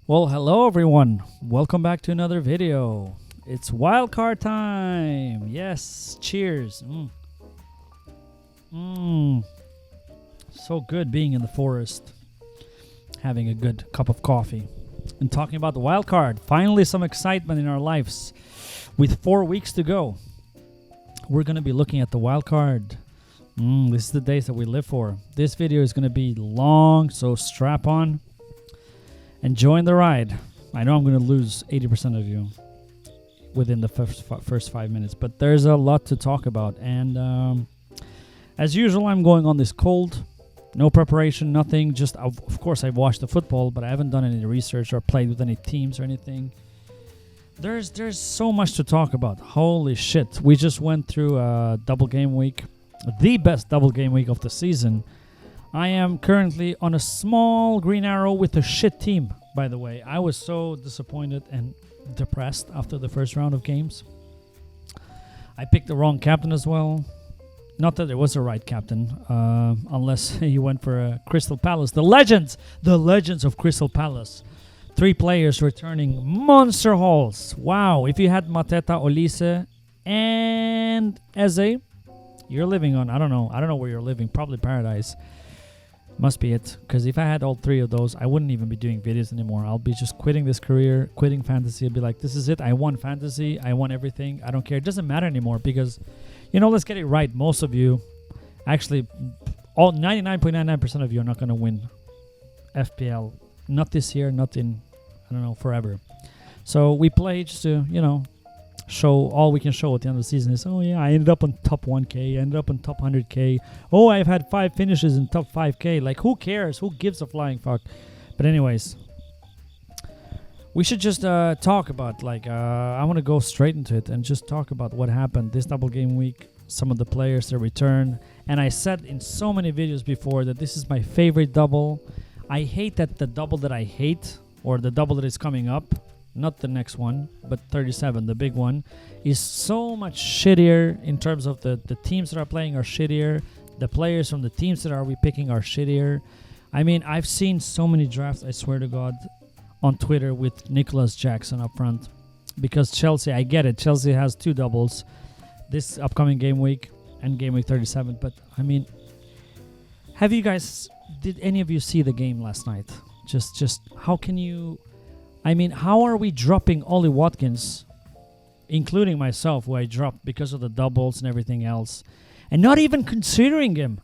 Well, hello everyone. Welcome back to another video. It's wildcard time. Yes, cheers. So good being in the forest, having a good cup of coffee, and talking about the wildcard. Finally, some excitement in our lives. With 4 weeks to go, we're going to be looking at the wildcard. This is the days that we live for. This video is going to be long, so strap on and join the ride. I know I'm going to lose 80% of you within the first 5 minutes, but there's a lot to talk about. And as usual, I'm going on this cold. No preparation, nothing. Just, of course, I've watched the football, but I haven't done any research or played with any teams or anything. There's so much to talk about. Holy shit. We just went through a double game week. The best double game week of the season. I am currently on a small green arrow with a shit team, by the way. I was so disappointed and depressed after the first round of games. I picked the wrong captain as well. Not that there was a right captain, unless you went for Crystal Palace. The legends of Crystal Palace. 3 players returning monster hauls. Wow, if you had Mateta, Olise, and Eze, you're living on, I don't know where you're living, probably paradise. Must be it, because if I had all 3 of those, I wouldn't even be doing videos anymore. I'll be just quitting this career, quitting fantasy. I'll be like, this is it. I won fantasy. I won everything. I don't care. It doesn't matter anymore because, let's get it right. Most of you, actually, all 99.99% of you are not going to win FPL. Not this year, not in, forever. So we play just to, show all we can show at the end of the season is, oh yeah, I ended up on top 1k, I ended up on top 100k. Oh, I've had 5 finishes in top 5k. Like, who cares? Who gives a flying fuck? But anyways, we should just talk about, I want to go straight into it and just talk about what happened this double game week, some of the players that return. And I said in so many videos before that this is my favorite double. I hate that the double that I hate, or the double that is coming up, not the next one, but 37, the big one, is so much shittier in terms of the teams that are playing are shittier. The players from the teams that are we picking are shittier. I mean, I've seen so many drafts, I swear to God, on Twitter with Nicholas Jackson up front. Because Chelsea, I get it, Chelsea has 2 doubles this upcoming game week and game week 37. But, I mean, did any of you see the game last night? Just how can you... how are we dropping Ollie Watkins, including myself, who I dropped because of the doubles and everything else, and not even considering him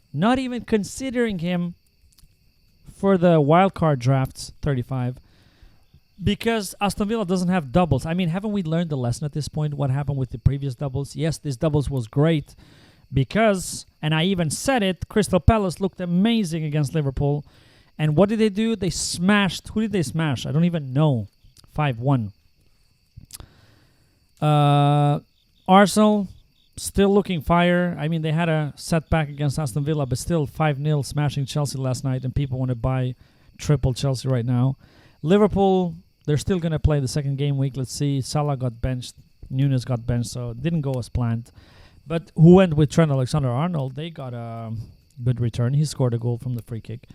for the wildcard drafts 35, because Aston Villa doesn't have doubles. Haven't we learned the lesson at this point? What happened with the previous doubles? Yes, this doubles was great because, and I even said it, Crystal Palace looked amazing against Liverpool. And what did they do? They smashed. Who did they smash? I don't even know. 5-1. Arsenal still looking fire. They had a setback against Aston Villa, but still 5-0 smashing Chelsea last night, and people want to buy triple Chelsea right now. Liverpool, they're still going to play the second game week. Let's see. Salah got benched. Nunes got benched, so it didn't go as planned. But who went with Trent Alexander-Arnold? They got a good return. He scored a goal from the free kick.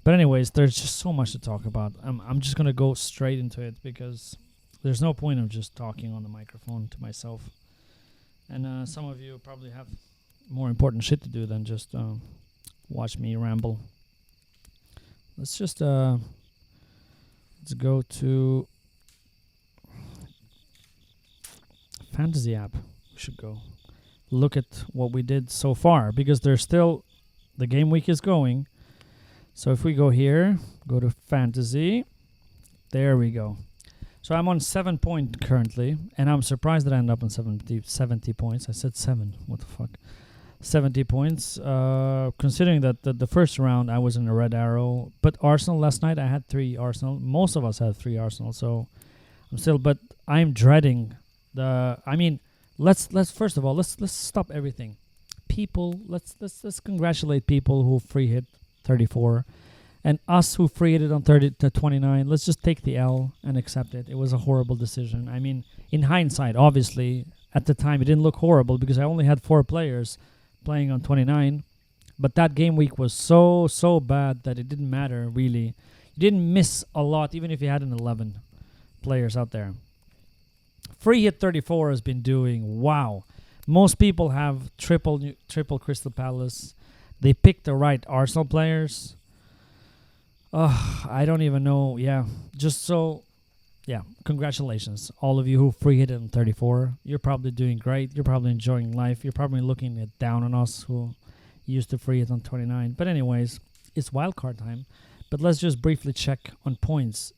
But anyways, there's just so much to talk about. I'm just going to go straight into it because there's no point of just talking on the microphone to myself. And some of you probably have more important shit to do than just watch me ramble. Let's just let's go to Fantasy app. We should go look at what we did so far because there's still, the game week is going. So if we go here, go to fantasy, there we go. So I'm on 7 points currently, and I'm surprised that I end up on 70 points. I said 7, what the fuck? 70 points, considering that the first round I was in a red arrow. But Arsenal last night, I had 3 Arsenal. Most of us had 3 Arsenal, so I'm still, but I'm dreading let's first of all, let's stop everything. People, let's congratulate people who free hit 34, and us who free hit it on 30 to 29. Let's just take the L and accept it. It was a horrible decision. In hindsight, obviously, at the time it didn't look horrible because I only had 4 players playing on 29, but that game week was so bad that it didn't matter really. You didn't miss a lot, even if you had an 11 players out there. Free Hit 34 has been doing wow. Most people have triple Crystal Palace. They picked the right Arsenal players. I don't even know. Yeah, just so. Yeah, congratulations, all of you who free hit it on 34. You're probably doing great. You're probably enjoying life. You're probably looking down on us who used to free it on 29. But anyways, it's wildcard time. But let's just briefly check on points.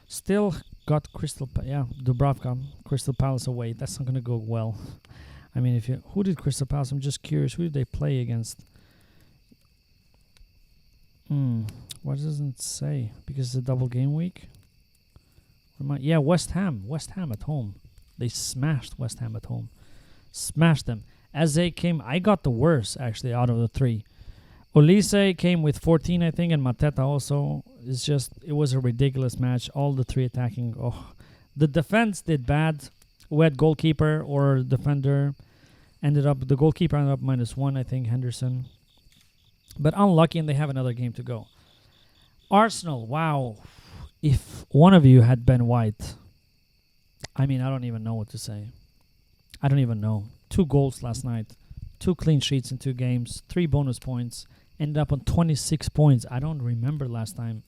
Still got Dubravka, Crystal Palace away. That's not gonna go well. I mean, who did Crystal Palace? I'm just curious. Who did they play against? What doesn't it say? Because it's a double game week. West Ham. West Ham at home. They smashed West Ham at home. Smashed them. As they came, I got the worst, actually, out of the three. Olise came with 14, I think, and Mateta also. It was a ridiculous match. All the three attacking. The defense did bad. We had goalkeeper or defender. The goalkeeper ended up -1, I think, Henderson. But unlucky, and they have another game to go. Arsenal, wow. If one of you had Ben White, I mean, I don't even know what to say. I don't even know. 2 goals last night, 2 clean sheets in 2 games, 3 bonus points, ended up on 26 points. I don't remember last time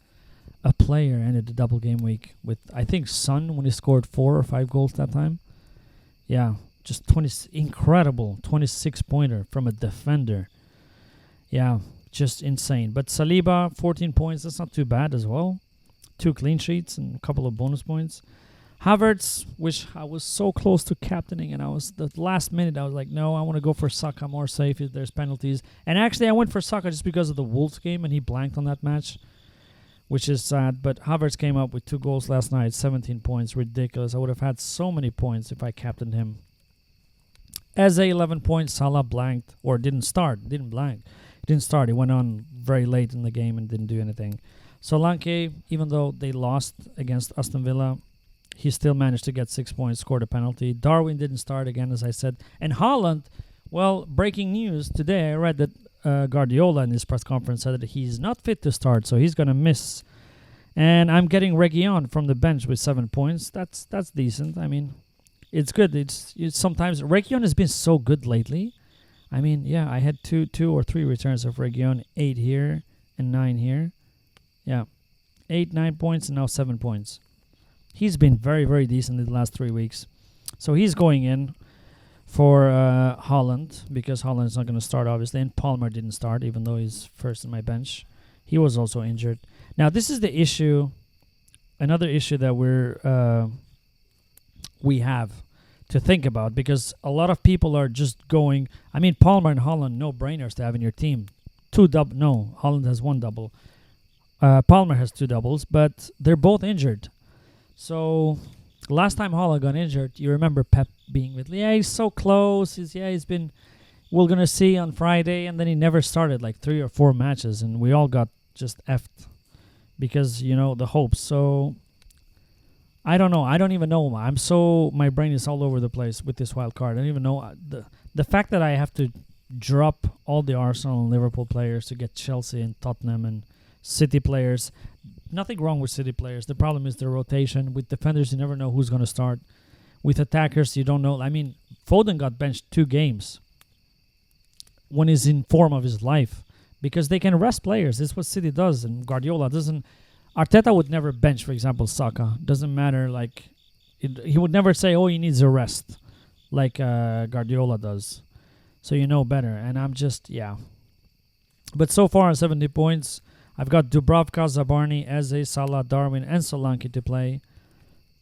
a player ended the double game week with, I think, Son when he scored 4 or 5 goals that time. Yeah, just incredible 26-pointer from a defender. Yeah, just insane. But Saliba, 14 points. That's not too bad as well. 2 clean sheets and a couple of bonus points. Havertz, which I was so close to captaining, and the last minute I was like, no, I want to go for Saka, more safe if there's penalties. And actually, I went for Saka just because of the Wolves game, and he blanked on that match, which is sad. But Havertz came up with 2 goals last night, 17 points, ridiculous. I would have had so many points if I captained him. Eze, 11 points. Salah blanked, or didn't start, He didn't start. He went on very late in the game and didn't do anything. Solanke, even though they lost against Aston Villa, he still managed to get 6 points, scored a penalty. Darwin didn't start again, as I said. And Haaland, well, breaking news today, I read that Guardiola in his press conference said that he's not fit to start, so he's going to miss. And I'm getting Reguilon from the bench with 7 points. That's decent. I mean, it's good. It's sometimes Reguilon has been so good lately. I mean, yeah, I had two or three returns of Reguilon, 8 here and 9 here. Yeah, 8, 9 points, and now 7 points. He's been very, very decent in the last 3 weeks. So he's going in for Haaland, because Haaland is not going to start, obviously. And Palmer didn't start, even though he's first in my bench. He was also injured. Now, this is the issue, another issue that we have to think about, because a lot of people are just going, I mean, Palmer and Haaland, no-brainers to have in your team. Haaland has 1 double. Palmer has 2 doubles, but they're both injured. So last time Haaland got injured, you remember Pep being with, he's so close. We're going to see on Friday. And then he never started like 3 or 4 matches. And we all got just effed because, the hopes. So I don't know. I don't even know. My brain is all over the place with this wild card. I don't even know. The fact that I have to drop all the Arsenal and Liverpool players to get Chelsea and Tottenham and City players. Nothing wrong with City players. The problem is the rotation. With defenders, you never know who's going to start. With attackers, you don't know. I mean, Foden got benched 2 games when he's in form of his life, because they can rest players. This is what City does, and Guardiola doesn't. Arteta would never bench, for example, Saka. Doesn't matter. He would never say, he needs a rest, like Guardiola does. So you know better. And I'm just, But so far, 70 points. I've got Dubravka, Zabarni, Eze, Salah, Darwin, and Solanke to play.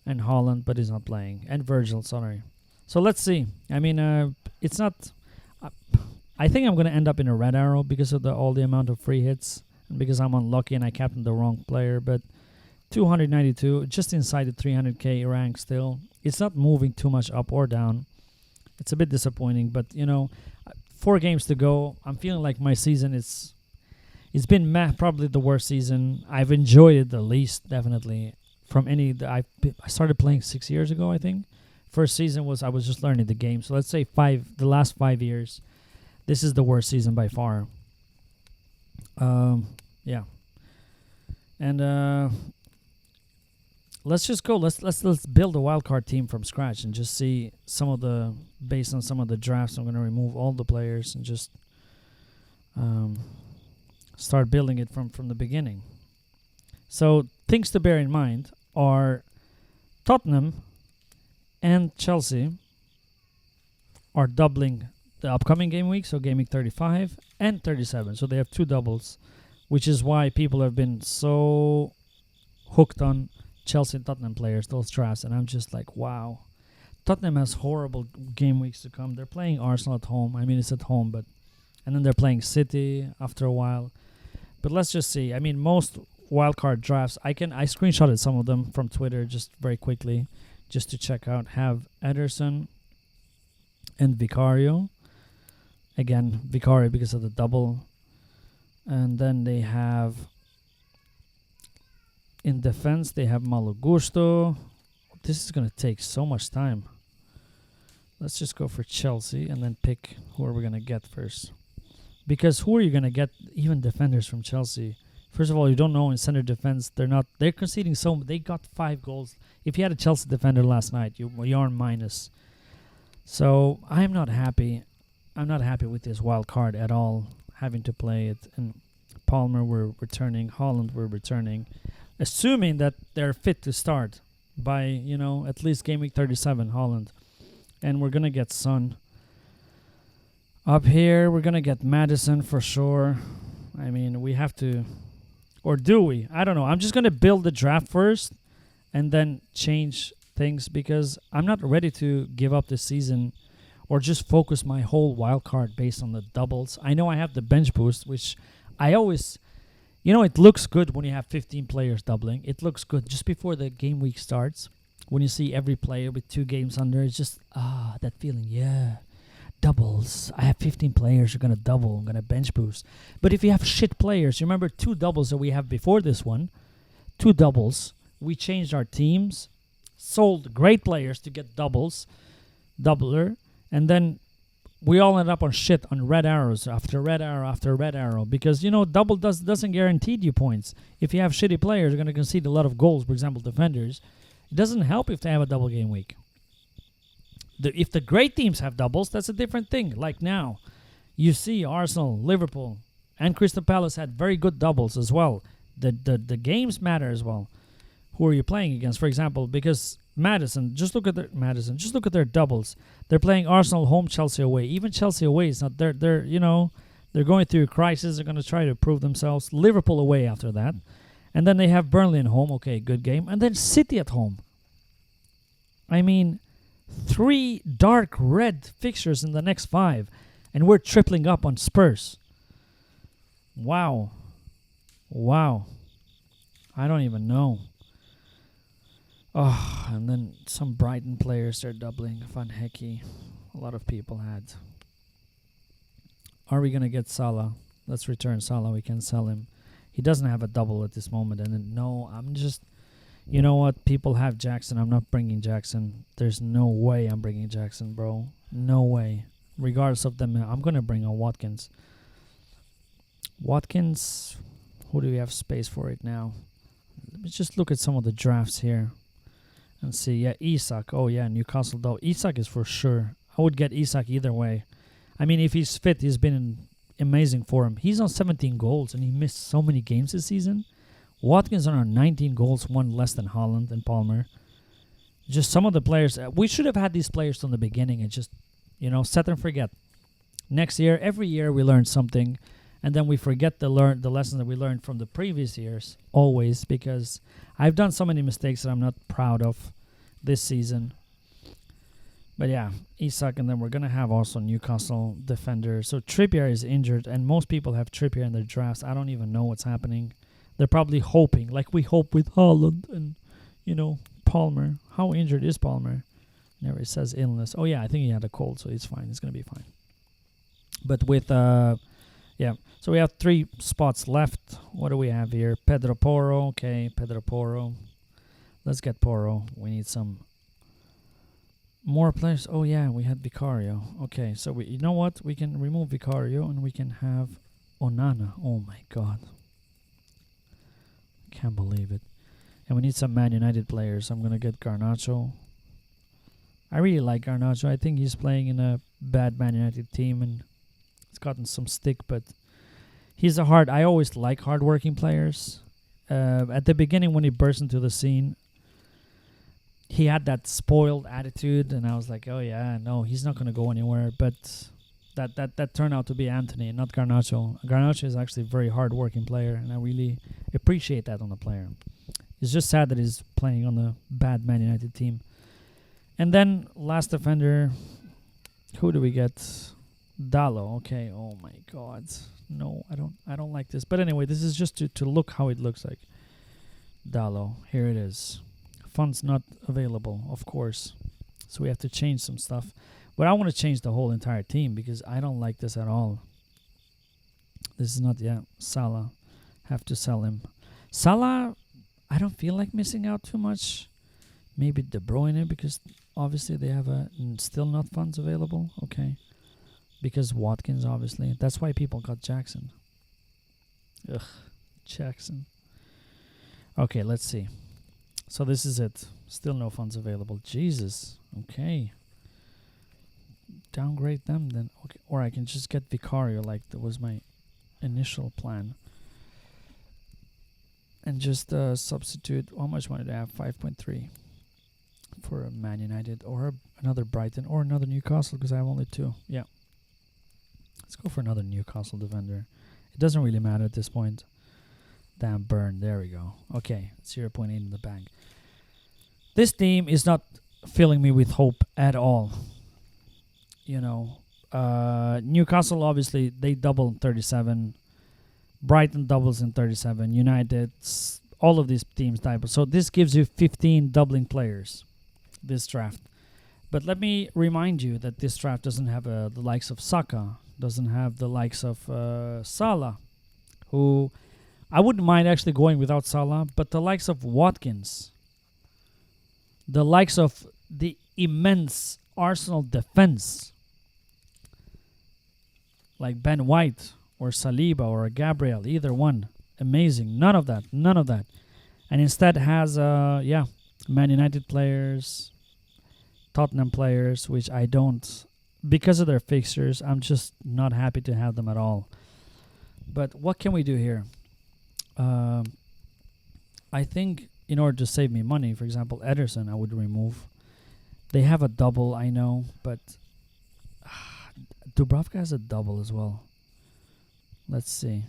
And Haaland, but he's not playing. And Virgil, sorry. So let's see. I mean, it's not... I think I'm going to end up in a red arrow because of all the amount of free hits. And because I'm unlucky and I captained the wrong player. But 292, just inside the 300k rank still. It's not moving too much up or down. It's a bit disappointing. But, 4 games to go. I'm feeling like my season is... It's been probably the worst season. I've enjoyed it the least, definitely. From any... I started playing 6 years ago, I think. First season I was just learning the game. So let's say the last 5 years. This is the worst season by far. Yeah. And let's just go. Let's build a wild card team from scratch and just see based on some of the drafts. I'm gonna remove all the players and just start building it from the beginning. So things to bear in mind are Tottenham and Chelsea are doubling the upcoming game week, so game week 35 and 37. So they have 2 doubles, which is why people have been so hooked on Chelsea and Tottenham players, those drafts. And I'm just like, wow. Tottenham has horrible game weeks to come. They're playing Arsenal at home. I mean, it's at home, and then they're playing City after a while. But let's just see. I mean, most wildcard drafts, I screenshotted some of them from Twitter just very quickly, just to check out. Have Ederson and Vicario. Again, Vicario because of the double. And then they have, in defense, they have Malo Gusto. This is going to take so much time. Let's just go for Chelsea and then pick who are we going to get first. Because who are you going to get, even defenders from Chelsea? First of all, you don't know in center defense. They're conceding they got 5 goals. If you had a Chelsea defender last night, you're on minus. So I'm not happy. I'm not happy with this wild card at all, having to play it. And Palmer, we're returning. Holland, we're returning. Assuming that they're fit to start by, at least game week 37, Holland. And we're going to get Son. Up here, we're going to get Madison for sure. I mean, we have to... Or do we? I don't know. I'm just going to build the draft first and then change things because I'm not ready to give up this season or just focus my whole wild card based on the doubles. I know I have the bench boost, which I always... it looks good when you have 15 players doubling. It looks good just before the game week starts. When you see every player with 2 games under, it's just, that feeling, yeah. Doubles. I have 15 players. You're going to double. I'm going to bench boost. But if you have shit players, you remember 2 doubles that we have before this one. 2 doubles. We changed our teams. Sold great players to get doubles. Doubler. And then we all ended up on shit on red arrows after red arrow after red arrow. Because, double doesn't guarantee you points. If you have shitty players, you're going to concede a lot of goals. For example, defenders. It doesn't help if they have a double game week. If the great teams have doubles, that's a different thing. Like now, you see Arsenal, Liverpool, and Crystal Palace had very good doubles as well. The games matter as well. Who are you playing against? For example, because Madison, just look at their doubles. They're playing Arsenal home, Chelsea away. Even Chelsea away is not they're going through a crisis. They're going to try to prove themselves. Liverpool away after that, and then they have Burnley at home. Okay, good game, and then City at home. I mean. 3 dark red fixtures in the next 5, and we're tripling up on Spurs. Wow. I don't even know. Oh, and then some Brighton players are doubling. Van Hecke. A lot of people had. Are we going to get Salah? Let's return Salah. We can sell him. He doesn't have a double at this moment. And then, no, I'm just... You know what? People have Jackson. I'm not bringing Jackson. There's no way I'm bringing Jackson, bro. No way. Regardless of them, I'm going to bring on Watkins. Watkins, who do we have space for right now? Let me just look at some of the drafts here and see. Yeah, Isak. Oh, yeah, Newcastle, though. Isak is for sure. I would get Isak either way. I mean, if he's fit, he's been in amazing form. He's on 17 goals, and he missed so many games this season. Watkins on 19 goals, 1 less than Holland and Palmer. Just some of the players. We should have had these players from the beginning and just, set and forget. Next year, every year we learn something, and then we forget the lessons that we learned from the previous years, always, because I've done so many mistakes that I'm not proud of this season. But yeah, Isak, and then we're going to have also Newcastle defender. So Trippier is injured, and most people have Trippier in their drafts. I don't even know what's happening. They're probably hoping, like we hope with Holland and, Palmer. How injured is Palmer? Never, it says illness. Oh, yeah, I think he had a cold, so he's fine. He's going to be fine. But with, so we have 3 spots left. What do we have here? Pedro Porro. Okay, Pedro Porro. Let's get Porro. We need some more players. Oh, yeah, we had Vicario. Okay, so you know what? We can remove Vicario and we can have Onana. Oh, my God. Can't believe it. And we need some Man United players. I'm going to get Garnacho. I really like Garnacho. I think he's playing in a bad Man United team and he's gotten some stick, but I always like hard-working players. At the beginning when he burst into the scene, he had that spoiled attitude, and I was like, oh yeah, no, he's not going to go anywhere. But that turned out to be Anthony, not Garnacho. Garnacho is actually a very hard-working player, and I really appreciate that on the player. It's just sad that he's playing on a bad Man United team. And then last defender, who do we get? Dallo. Okay. Oh my God. No, I don't like this. But anyway, this is just to look how it looks like. Dallo. Here it is. Funds not available, of course. So we have to change some stuff. But I want to change the whole entire team because I don't like this at all. This is not, Salah. Have to sell him. Salah, I don't feel like missing out too much. Maybe De Bruyne because obviously they have still not funds available. Okay. Because Watkins, obviously. That's why people got Jackson. Ugh. Jackson. Okay, let's see. So this is it. Still no funds available. Jesus. Okay. Downgrade them then. Okay. Or I can just get Vicario like that was my initial plan. And just substitute. How much money do I have? 5.3 for a Man United or another Brighton or another Newcastle because I have only 2. Yeah. Let's go for another Newcastle defender. It doesn't really matter at this point. Damn, Burn. There we go. Okay, 0.8 in the bank. This team is not filling me with hope at all. You know, Newcastle, obviously, they double in 37. Brighton doubles in 37. United, all of these teams double. So this gives you 15 doubling players, this draft. But let me remind you that this draft doesn't have the likes of Saka, doesn't have the likes of Salah, who I wouldn't mind actually going without Salah, but the likes of Watkins, the likes of the immense Arsenal defense, like Ben White or Saliba or Gabriel, either one, amazing. None of that. And instead has, Man United players, Tottenham players, which I don't, because of their fixtures, I'm just not happy to have them at all. But what can we do here? I think in order to save me money, for example, Ederson I would remove. They have a double, I know, but Dubravka has a double as well. Let's see.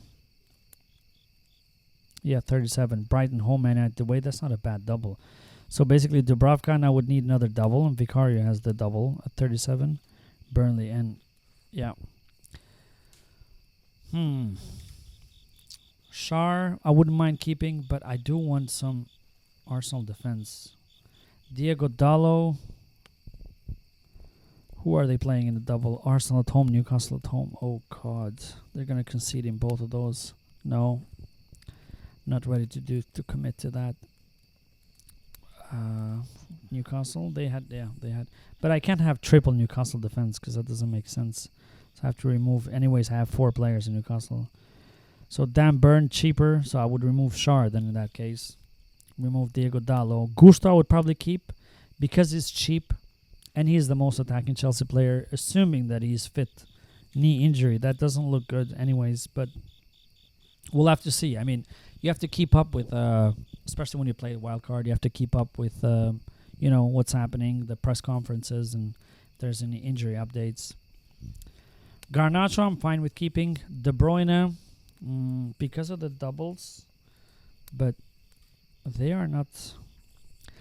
Yeah, 37. Brighton home and at the way, that's not a bad double. So basically, Dubravka now would need another double, and Vicario has the double at 37. Burnley and yeah. Schär, I wouldn't mind keeping, but I do want some Arsenal defense. Diego Dallo. Who are they playing in the double? Arsenal at home, Newcastle at home. Oh, God. They're going to concede in both of those. No. Not ready to commit to that. Newcastle, they had. But I can't have triple Newcastle defense because that doesn't make sense. So I have to remove. Anyways, I have 4 players in Newcastle. So Dan Burn, cheaper. So I would remove Schär then in that case. Remove Diego Dallo. Gusto I would probably keep because he's cheap. And he is the most attacking Chelsea player, assuming that he's fit. Knee injury, that doesn't look good anyways, but we'll have to see. I mean, you have to keep up with, especially when you play wildcard, you have to keep up with, what's happening, the press conferences, and if there's any injury updates. Garnacho, I'm fine with keeping. De Bruyne, because of the doubles, but they are not.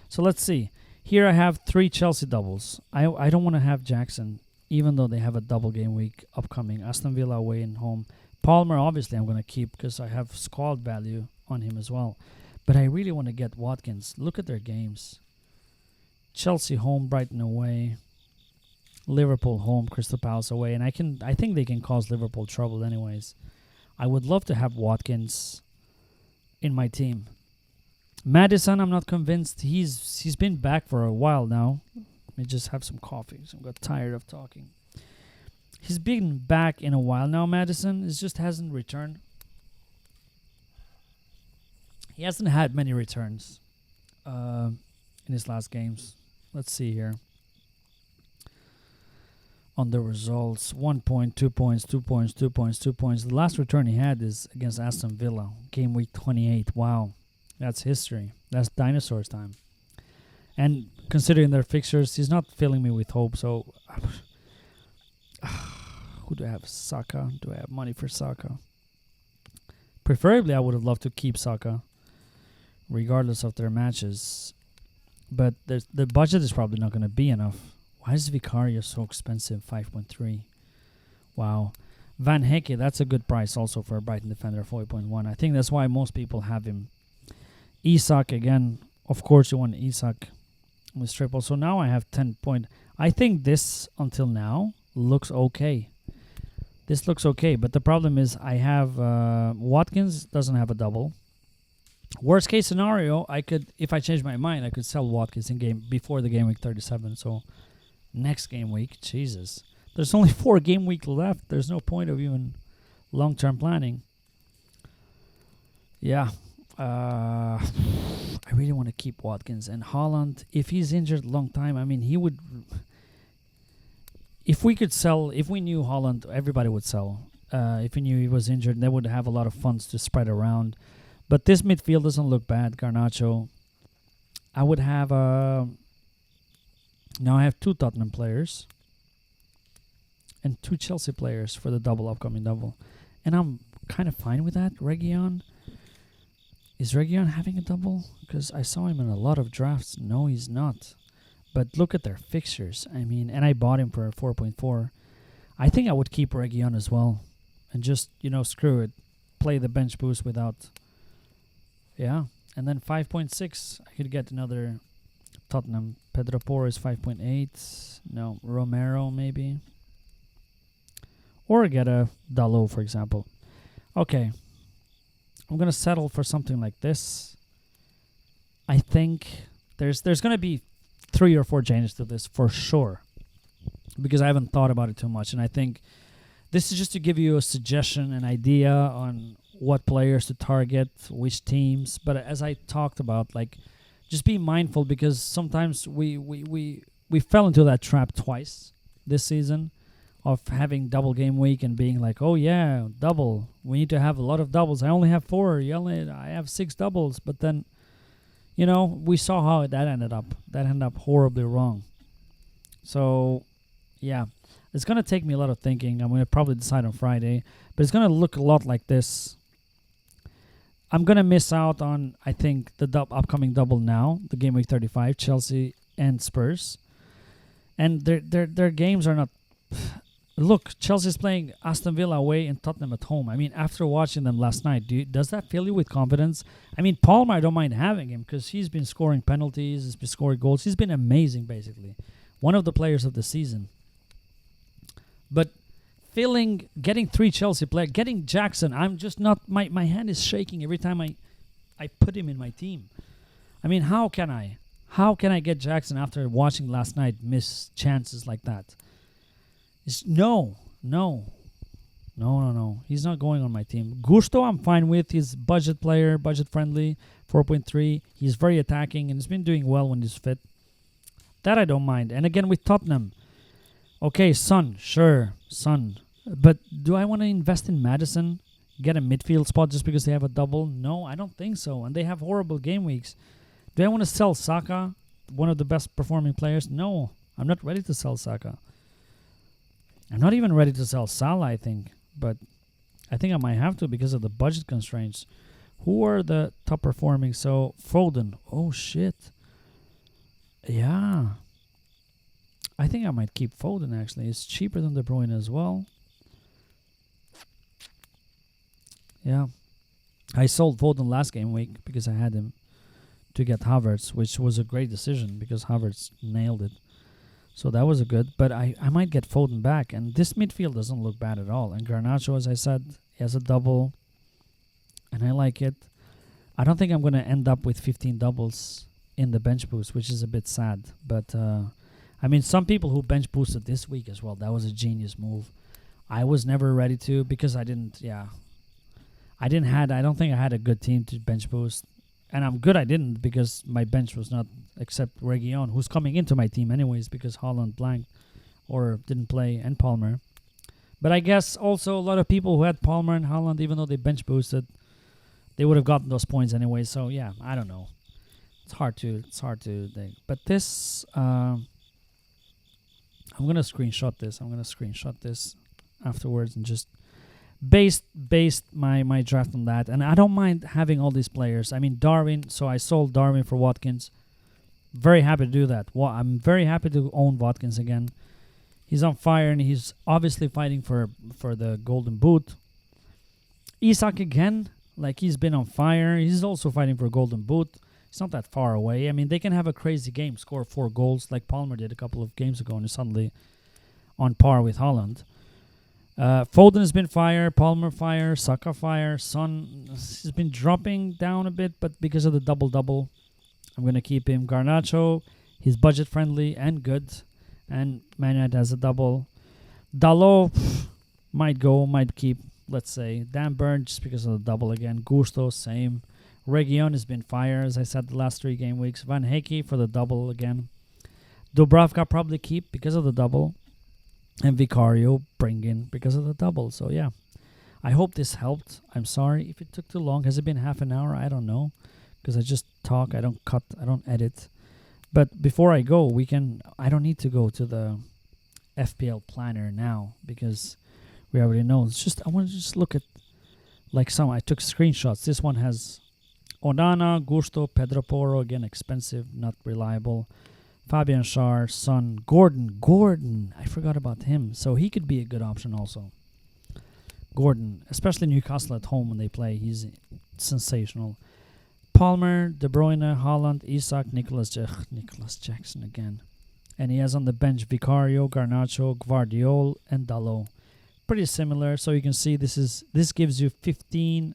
So let's see. Here I have 3 Chelsea doubles. I don't want to have Jackson, even though they have a double game week upcoming. Aston Villa away and home. Palmer, obviously, I'm going to keep because I have squad value on him as well. But I really want to get Watkins. Look at their games. Chelsea home, Brighton away. Liverpool home, Crystal Palace away. And I think they can cause Liverpool trouble anyways. I would love to have Watkins in my team. Maddison, I'm not convinced. He's been back for a while now. Let me just have some coffee. So I got tired of talking. He's been back in a while now, Maddison. It just hasn't returned. He hasn't had many returns in his last games. Let's see here. On the results, 1 point, 2 points, 2 points, 2 points, 2 points. The last return he had is against Aston Villa, game week 28. Wow, that's history. That's dinosaurs time. And considering their fixtures, he's not filling me with hope. So, who do I have? Saka. Do I have money for Saka? Preferably, I would have loved to keep Saka, regardless of their matches. But the budget is probably not going to be enough. Why is Vicario so expensive? 5.3. Wow. Van Hecke, that's a good price also for a Brighton defender, 4.1. I think that's why most people have him. Isak, again, of course you want Isak with triple. So now I have 10 point. I think this, until now, looks okay. This looks okay, but the problem is I have Watkins doesn't have a double. Worst case scenario, I could, if I change my mind, I could sell Watkins in game before the game week 37. So next game week, Jesus. There's only 4 game week left. There's no point of even long-term planning. Yeah. I really want to keep Watkins. And Haaland, if he's injured a long time, I mean, he would... If we could sell, if we knew Haaland, everybody would sell. If we knew he was injured, they would have a lot of funds to spread around. But this midfield doesn't look bad. Garnacho. I would have... Now I have 2 Tottenham players and 2 Chelsea players for the upcoming double. And I'm kind of fine with that. Reguilon. Is Reguilon having a double? Because I saw him in a lot of drafts. No, he's not. But look at their fixtures. I mean, and I bought him for 4.4. I think I would keep Reguilon as well. And just, screw it. Play the bench boost without... Yeah. And then 5.6. I could get another... Tottenham. Pedro Porro is 5.8. No, Romero maybe. Or get a Dalot, for example. Okay. I'm going to settle for something like this. I think there's going to be 3 or 4 changes to this for sure. Because I haven't thought about it too much. And I think this is just to give you a suggestion, an idea on what players to target, which teams. But as I talked about, like... Just be mindful because sometimes we fell into that trap twice this season of having double game week and being like, oh yeah, double. We need to have a lot of doubles. I only have 4. I have 6 doubles. But then, we saw how that ended up. That ended up horribly wrong. So, yeah. It's going to take me a lot of thinking. I'm going to probably decide on Friday. But it's going to look a lot like this. I'm going to miss out on, I think, the upcoming double now, the game week 35, Chelsea and Spurs. And their games are not... Look, Chelsea's playing Aston Villa away and Tottenham at home. I mean, after watching them last night, does that fill you with confidence? I mean, Palmer, I don't mind having him because he's been scoring penalties, he's been scoring goals. He's been amazing, basically. One of the players of the season. But... getting 3 Chelsea players, getting Jackson, I'm just not, my hand is shaking every time I put him in my team. I mean, how can I get Jackson after watching last night miss chances like that? No. He's not going on my team. Gusto, I'm fine with. He's budget player, budget friendly, 4.3. He's very attacking and he's been doing well when he's fit. That I don't mind. And again, with Tottenham, okay, Son, sure, Son. But do I want to invest in Maddison? Get a midfield spot just because they have a double? No, I don't think so. And they have horrible game weeks. Do I want to sell Saka, one of the best performing players? No, I'm not ready to sell Saka. I'm not even ready to sell Salah, I think. But I think I might have to because of the budget constraints. Who are the top performing? So, Foden. Oh, shit. Yeah. I think I might keep Foden, actually. It's cheaper than De Bruyne as well. Yeah. I sold Foden last game week because I had him to get Havertz, which was a great decision because Havertz nailed it. So that was a good. But I might get Foden back. And this midfield doesn't look bad at all. And Garnacho, as I said, he has a double. And I like it. I don't think I'm going to end up with 15 doubles in the bench boost, which is a bit sad. But... I mean, some people who bench boosted this week as well. That was a genius move. I was never ready to because I don't think I had a good team to bench boost. And I'm good I didn't, because my bench was not, except Region, who's coming into my team anyways, because Holland blanked or didn't play, and Palmer. But I guess also a lot of people who had Palmer and Holland, even though they bench boosted, they would have gotten those points anyway. So yeah, I don't know. It's hard to think. But this, I'm gonna screenshot this afterwards and just based my draft on that. And I don't mind having all these players. I mean, Darwin. So I sold Darwin for Watkins. Very happy to do that. Well, I'm very happy to own Watkins again. He's on fire, and he's obviously fighting for the golden boot. Isak again, like, he's been on fire. He's also fighting for a golden boot. It's not that far away. I mean, they can have a crazy game, score 4 goals like Palmer did a couple of games ago, and is suddenly on par with Holland. Foden has been fire, Palmer fire, Saka fire. Son has been dropping down a bit, but because of the double-double, I'm going to keep him. Garnacho, he's budget-friendly and good. And Maynard has a double. Dalot might go, might keep, let's say. Dan Burn, just because of the double again. Gusto, same. Region has been fire, as I said, the last 3 game weeks. Van Heeke for the double again. Dubravka probably keep because of the double. And Vicario bring in because of the double. So, yeah. I hope this helped. I'm sorry if it took too long. Has it been half an hour? I don't know. Because I just talk. I don't cut. I don't edit. But before I go, I don't need to go to the FPL planner now, because we already know. It's just, I want to just look at, like, I took screenshots. This one has Onana, Gusto, Pedro Porro, again, expensive, not reliable. Fabian Schär, Son, Gordon, I forgot about him. So he could be a good option also. Gordon, especially Newcastle at home when they play, he's sensational. Palmer, De Bruyne, Holland, Isak, Nicholas Jackson again. And he has on the bench Vicario, Garnacho, Gvardiol, and Dalot. Pretty similar. So you can see this gives you 15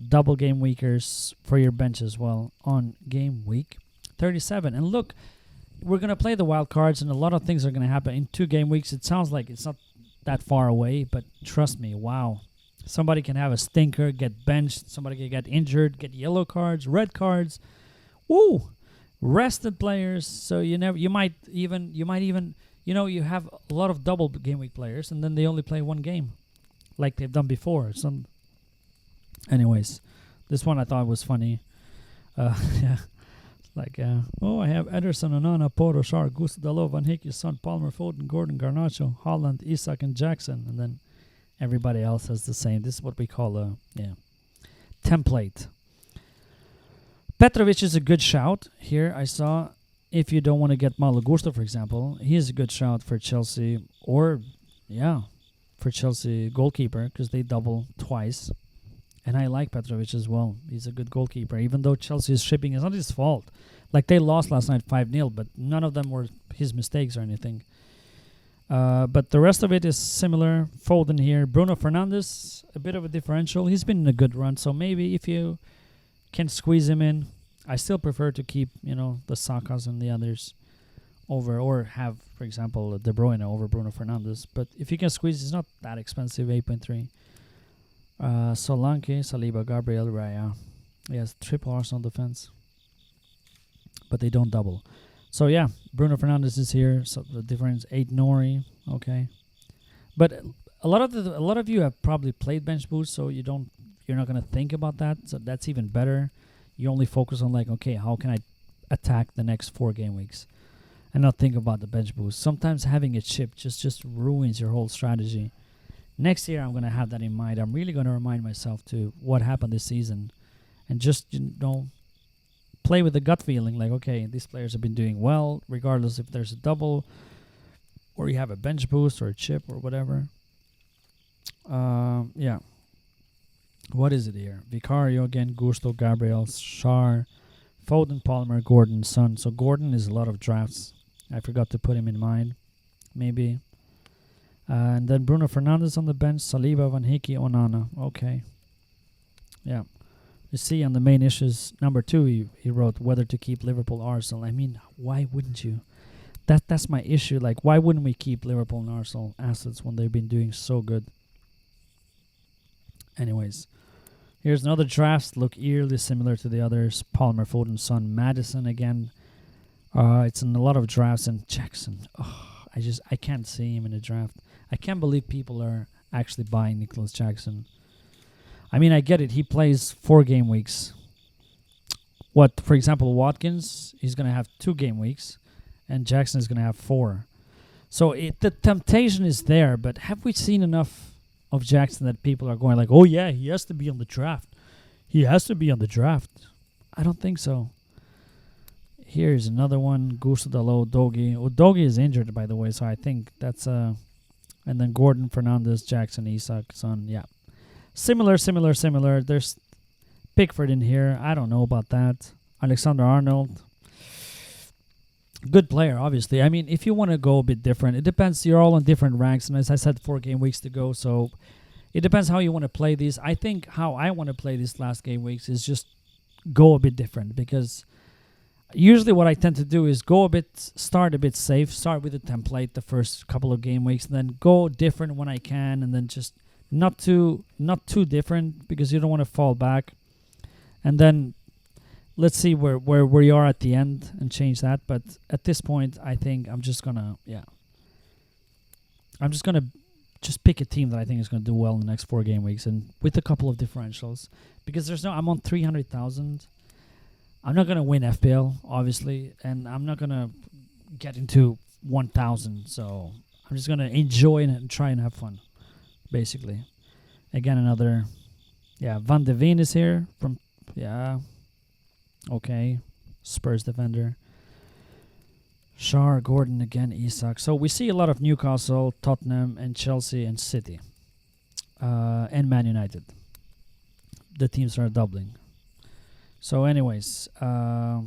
double game weekers for your bench as well on game week 37. And look, we're going to play the wild cards, and a lot of things are going to happen in 2 game weeks. It sounds like it's not that far away, but trust me, wow. Somebody can have a stinker, get benched. Somebody can get injured, get yellow cards, red cards. Woo! Rested players. So you might even, you have a lot of double game week players, and then they only play 1 game, like they've done before. Anyways, this one I thought was funny. Yeah, like, I have Ederson, Onana, Porro, Schär, Gusto, Dalot, Van Heeke, Son, Palmer, Foden, Gordon, Garnacho, Holland, Isak, and Jackson, and then everybody else has the same. This is what we call a template. Petrovic is a good shout here. I saw, if you don't want to get Malo Gusto, for example, he is a good shout for Chelsea, or for Chelsea goalkeeper, because they double twice. And I like Petrovic as well. He's a good goalkeeper, even though Chelsea is shipping. It's not his fault. Like, they lost last night 5-0, but none of them were his mistakes or anything. But the rest of it is similar. Foden here. Bruno Fernandes, a bit of a differential. He's been in a good run, so maybe if you can squeeze him in. I still prefer to keep, the Sakas and the others over, or have, for example, De Bruyne over Bruno Fernandes. But if you can squeeze, it's not that expensive, 8.3. Solanke, Saliba, Gabriel, Raya. Yes, triple Arsenal defense. But they don't double. So yeah, Bruno Fernandes is here. So the difference, 8 Nori. Okay. But a lot of you have probably played bench boost, so you're not gonna think about that. So that's even better. You only focus on, like, okay, how can I attack the next 4 game weeks, and not think about the bench boost. Sometimes having a chip just ruins your whole strategy. Next year, I'm gonna have that in mind. I'm really gonna remind myself to what happened this season, and just play with the gut feeling. Like, okay, these players have been doing well, regardless if there's a double, or you have a bench boost or a chip or whatever. Yeah. What is it here? Vicario again, Gusto, Gabriel, Schär, Foden, Palmer, Gordon, Son. So Gordon is a lot of drafts. I forgot to put him in mind. Maybe. And then Bruno Fernandes on the bench, Saliba, Van Heeke, Onana. Okay. Yeah. You see on the main issues, number 2, he wrote whether to keep Liverpool, Arsenal. I mean, why wouldn't you? That's my issue. Like, why wouldn't we keep Liverpool and Arsenal assets when they've been doing so good? Anyways, Here's another draft. Look eerily similar to the others. Palmer, Foden, Son, Madison again. It's in a lot of drafts. And Jackson. Oh, I can't see him in a draft. I can't believe people are actually buying Nicholas Jackson. I mean, I get it. He plays 4 game weeks. What, for example, Watkins, he's going to have 2 game weeks, and Jackson is going to have 4. So the temptation is there, but have we seen enough of Jackson that people are going like, oh yeah, he has to be on the draft. He has to be on the draft. I don't think so. Here's another one, Gusto Dalot, Dogi. Dogi is injured, by the way, so I think that's and then Gordon, Fernandez, Jackson, Isak, Son, yeah. Similar. There's Pickford in here. I don't know about that. Alexander-Arnold. Good player, obviously. I mean, if you want to go a bit different, it depends. You're all on different ranks. And as I said, 4 game weeks to go. So it depends how you want to play these. I think how I want to play these last game weeks is just go a bit different. Because usually what I tend to do is start a bit safe. Start with a template the first couple of game weeks. And then go different when I can. And then just not too different because you don't want to fall back. And then let's see where you are at the end and change that. But at this point, I think I'm just gonna pick a team that I think is gonna do well in the next 4 game weeks and with a couple of differentials because I'm on 300,000. I'm not gonna win FPL obviously, and I'm not gonna get into 1,000. So I'm just gonna enjoy it and try and have fun, basically. Again, another Van de Ven is here from. Yeah. Okay. Spurs defender. Shar, Gordon again, Isak. So we see a lot of Newcastle, Tottenham, and Chelsea and City. And Man United. The teams are doubling. So anyways, I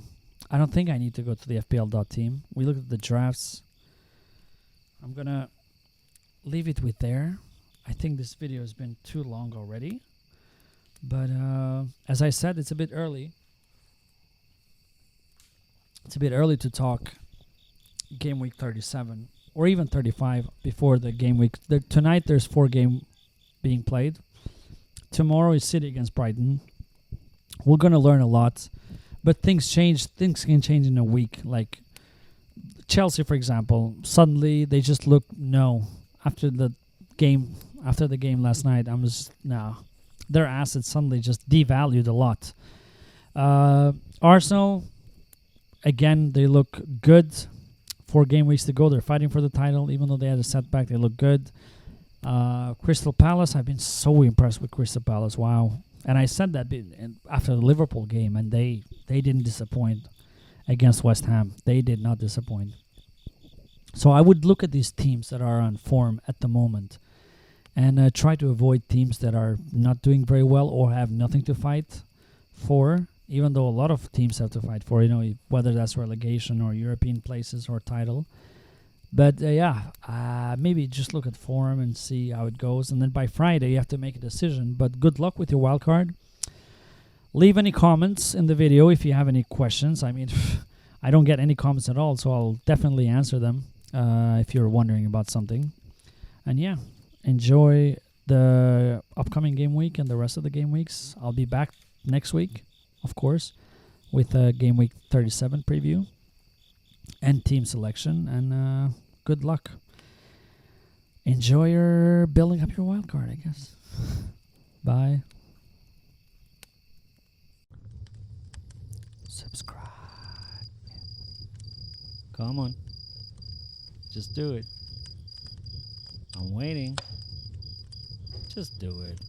don't think I need to go to the FPL.team. We look at the drafts. I'm going to leave it with there. I think this video has been too long already. But as I said, it's a bit early. It's a bit early to talk game week 37 or even 35 before the game week. Tonight there's 4 games being played. Tomorrow is City against Brighton. We're going to learn a lot. But things change. Things can change in a week. Like Chelsea, for example, suddenly they just look after the game last night. I'm just their assets suddenly just devalued a lot. Arsenal, again, they look good. 4 game weeks to go. They're fighting for the title. Even though they had a setback, they look good. Crystal Palace, I've been so impressed with Crystal Palace. Wow. And I said that after the Liverpool game, and they didn't disappoint against West Ham. They did not disappoint. So I would look at these teams that are on form at the moment and try to avoid teams that are not doing very well or have nothing to fight for, even though a lot of teams have to fight for, whether that's relegation or European places or title. But maybe just look at form and see how it goes. And then by Friday, you have to make a decision. But good luck with your wildcard. Leave any comments in the video if you have any questions. I mean, I don't get any comments at all, so I'll definitely answer them if you're wondering about something. And enjoy the upcoming game week and the rest of the game weeks. I'll be back next week, of course, with a game week 37 preview and team selection. And good luck. Enjoy your building up your wild card, I guess. Bye. Subscribe. Come on. Just do it. I'm waiting. Just do it.